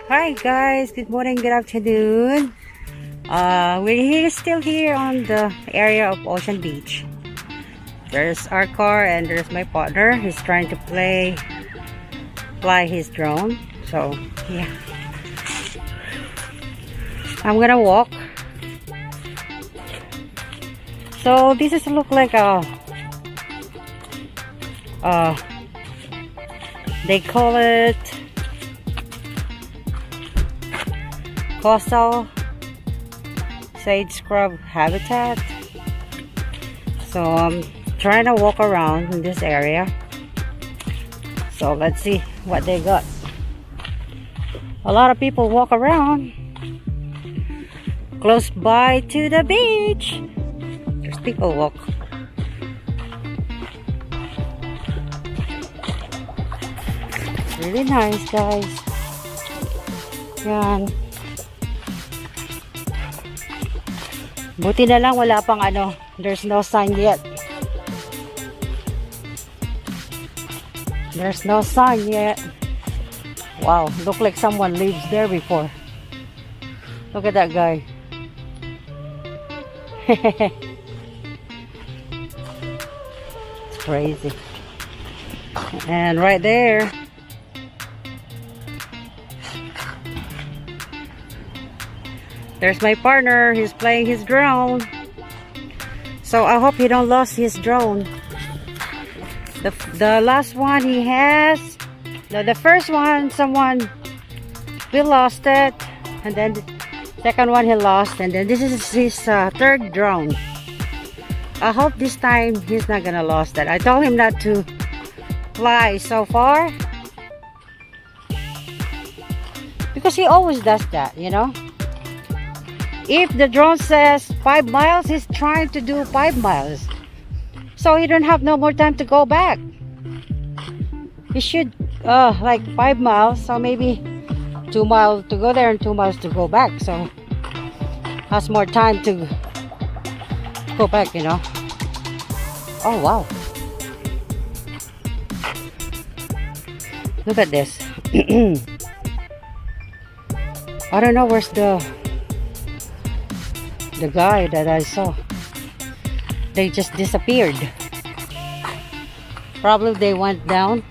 Hi guys, good morning, good afternoon. Still here on the area of Ocean Beach. There's our car and there's my partner. He's trying to fly his drone. So yeah, I'm gonna walk. So this is look like uh they call it coastal sage scrub habitat. So I'm trying to walk around in this area. So let's see what they got. A lot of people walk around close by to the beach. There's people walk. Really nice, guys. Yan. Buti na lang wala pang there's no sign yet. There's no sign yet. Wow, look like someone lives there before. Look at that guy. It's crazy. And right there, there's my partner. He's playing his drone. So I hope he don't lose his drone. The last one he has, the first one we lost it, and then the second one he lost, and then this is his third drone. I hope this time he's not gonna lose that. I told him not to fly so far because he always does that, you know. If the drone says 5 miles, he's trying to do 5 miles. So he don't have no more time to go back. He should like 5 miles, so maybe 2 miles to go there and 2 miles to go back. So has more time to go back, you know. Oh wow. Look at this. I don't know where's the guy that I saw. They just disappeared. Probably they went down.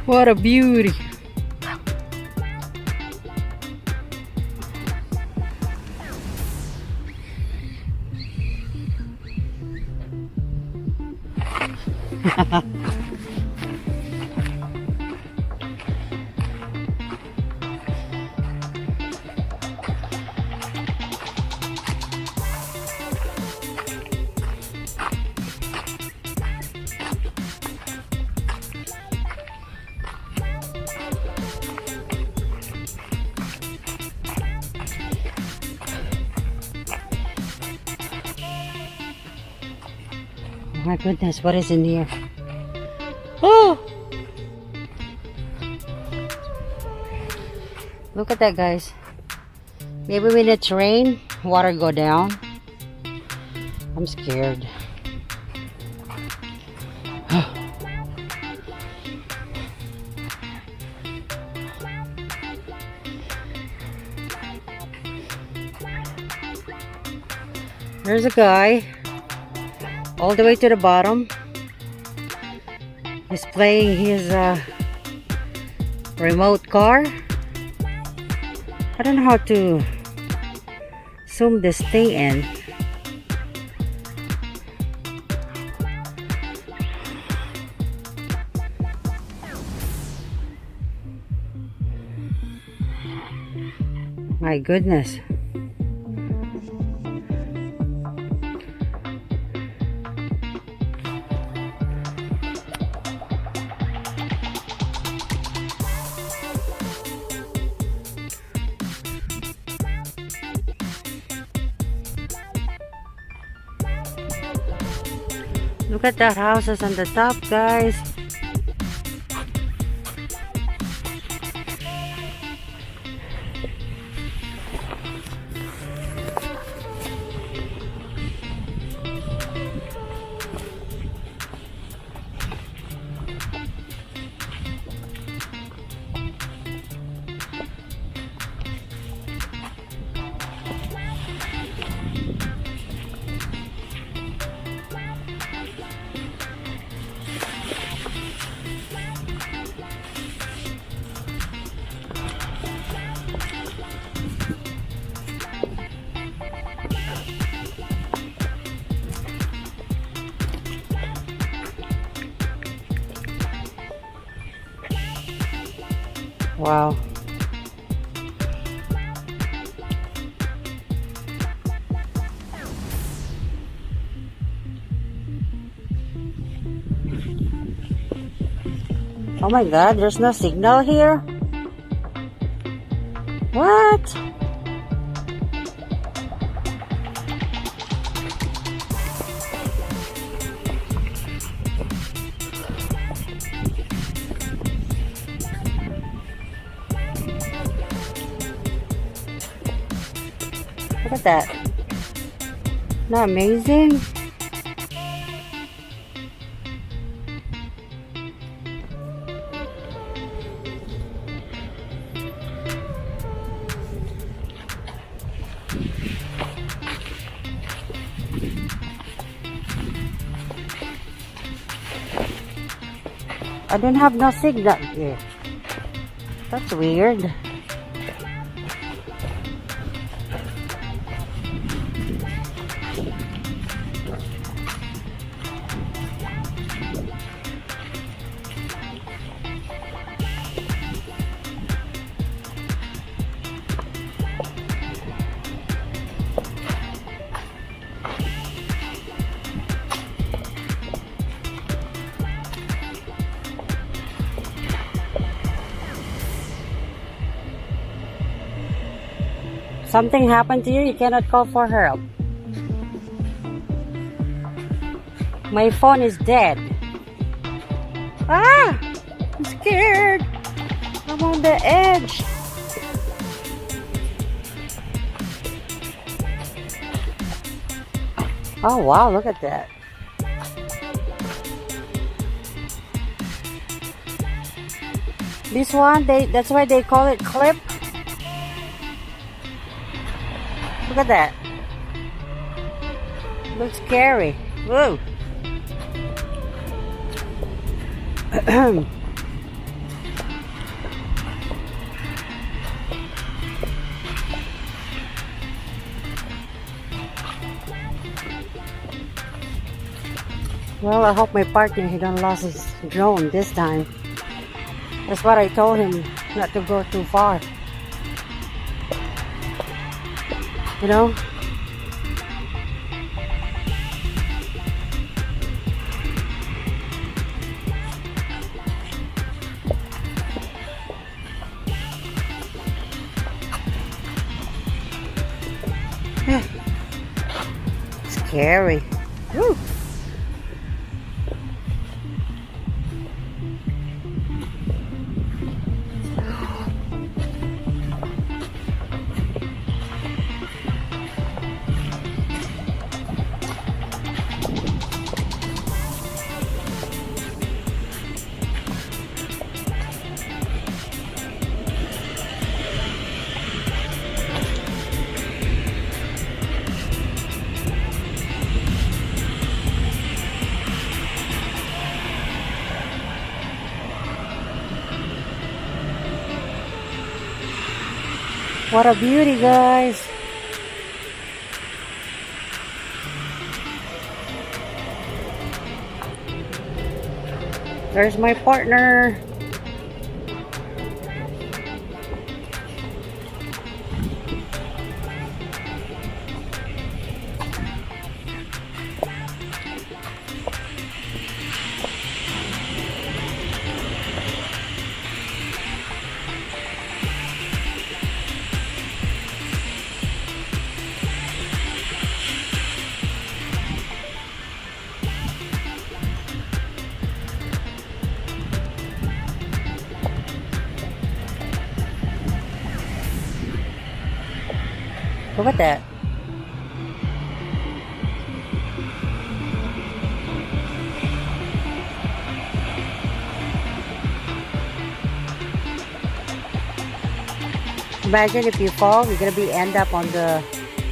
What a beauty. Oh my goodness, what is in here? Oh! Look at that, guys. Maybe when it's rain, water go down. I'm scared. There's a guy all the way to the bottom. He's playing his remote car. I don't know how to zoom this thing in. My goodness. Look at the houses on the top, guys. Wow. Oh my God, there's no signal here? What? Look at that. Isn't that amazing? I don't have no signal here. That's weird. Something happened to you, you cannot call for help. My phone is dead. Ah! I'm scared. I'm on the edge. Oh wow, look at that. This one, that's why they call it clip. Look at that. Looks scary. Whoa. Well, I hope my partner, he don't lost his drone this time. That's what I told him, not to go too far. You know? Scary. Woo. What a beauty, guys. There's my partner. Look at that. Imagine if you fall, you're gonna be end up on the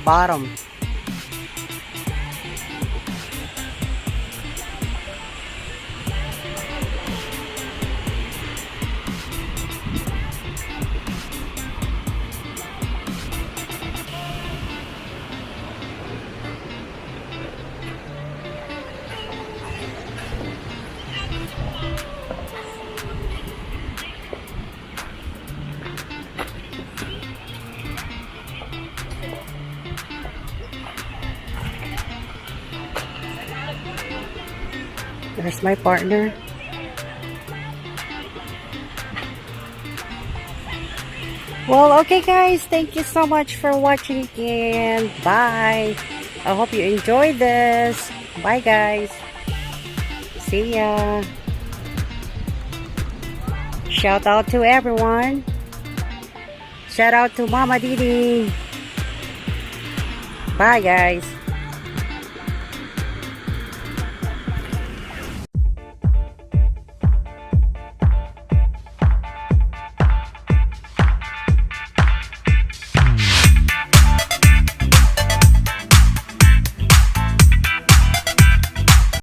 bottom. There's my partner. Well, okay guys, thank you so much for watching again. Bye. I hope you enjoyed this. Bye guys. See ya. Shout out to everyone. Shout out to Mama Didi. Bye guys.